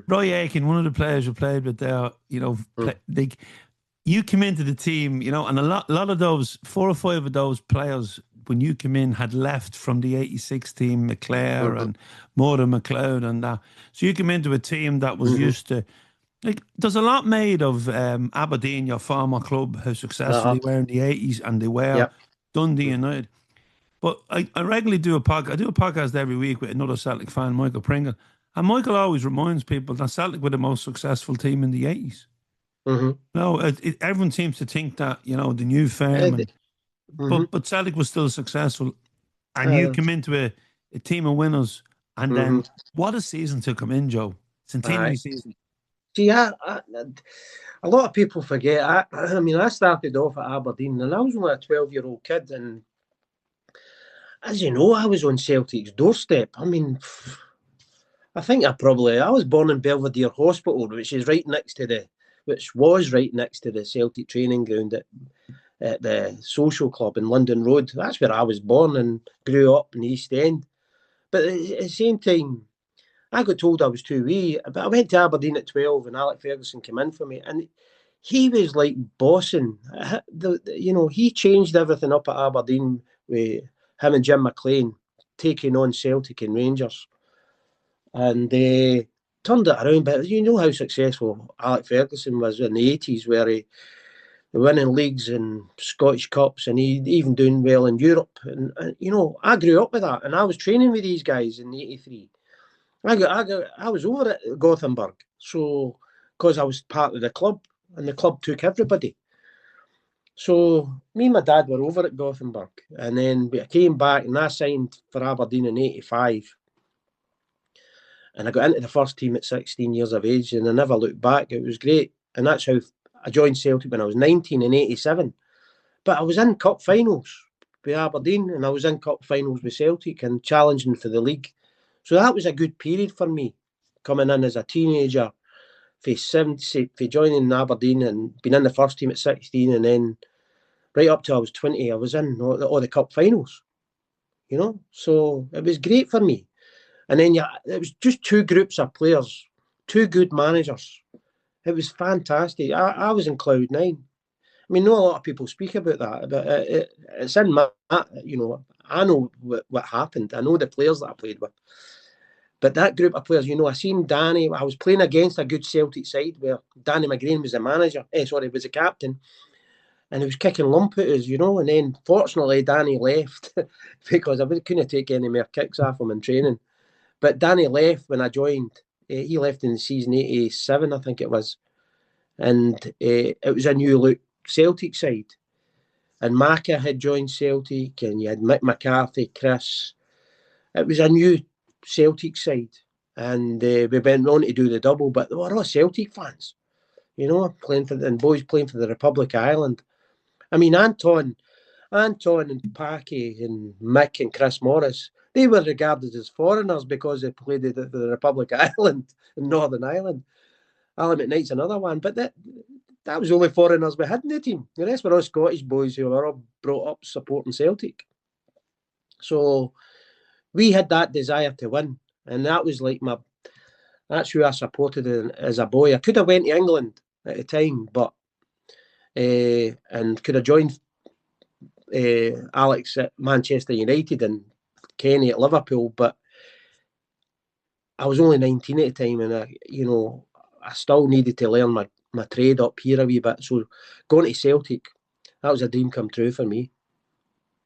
Roy Aiken, one of the players who played with there, you came into the team, and a lot of those, 4 or 5 of those players, when you came in, had left from the '86 team, McClare and Mora McLeod and that. So you came into a team that was used to, there's a lot made of Aberdeen, your former club, how successful they were in the '80s, and they were Dundee United. But I regularly do a podcast. I do a podcast every week with another Celtic fan, Michael Pringle. And Michael always reminds people that Celtic were the most successful team in the '80s. No, everyone seems to think that, the new firm. But Celtic was still successful. And you come into a team of winners. And then what a season to come in, Joe. Centenary season. See, a lot of people forget. I started off at Aberdeen and I was only a 12-year-old kid. And as you know, I was on Celtic's doorstep. I mean, I think I was born in Belvedere Hospital, which was right next to the Celtic training ground at the Social Club in London Road. That's where I was born and grew up in the East End. But at the same time, I got told I was too wee. But I went to Aberdeen at 12 and Alex Ferguson came in for me. And he was like bossing. He changed everything up at Aberdeen with him and Jim McLean taking on Celtic and Rangers. And they turned it around. But you know how successful Alex Ferguson was in the 80s, where he winning leagues and Scottish Cups, and he even doing well in Europe. And I grew up with that, and I was training with these guys in '83. I was over at Gothenburg, so because I was part of the club, and the club took everybody. So me and my dad were over at Gothenburg, and then I came back and I signed for Aberdeen in '85. And I got into the first team at 16 years of age, and I never looked back. It was great. And that's how I joined Celtic when I was 19 in '87. But I was in cup finals with Aberdeen, and I was in cup finals with Celtic and challenging for the league. So that was a good period for me, coming in as a teenager, for joining Aberdeen and being in the first team at 16, and then right up till I was 20, I was in all the cup finals. So it was great for me. And then it was just 2 groups of players, 2 good managers. It was fantastic. I was in cloud 9. I mean, not a lot of people speak about that, but it's in my, I know what happened. I know the players that I played with. But that group of players, I seen Danny. I was playing against a good Celtic side where Danny McGrain was the manager. Was the captain. And he was kicking lump at us, And then, fortunately, Danny left because I couldn't take any more kicks off him in training. But Danny left when I joined. He left in the season '87, I think it was. And it was a new look Celtic side. And Macca had joined Celtic, and you had Mick McCarthy, Chris. It was a new Celtic side. And we went on to do the double, but there were all Celtic fans, boys playing for the Republic of Ireland. I mean, Anton and Packy and Mick and Chris Morris, they were regarded as foreigners because they played for the Republic of Ireland in Northern Ireland. Alan McKnight's another one, but that was the only foreigners we had in the team. The rest were all Scottish boys who were all brought up supporting Celtic. So we had that desire to win, and that was like that's who I supported as a boy. I could have went to England at the time, but and could have joined Alex at Manchester United and Kenny at Liverpool, but I was only 19 at the time, and I still needed to learn my trade up here a wee bit. So going to Celtic, that was a dream come true for me.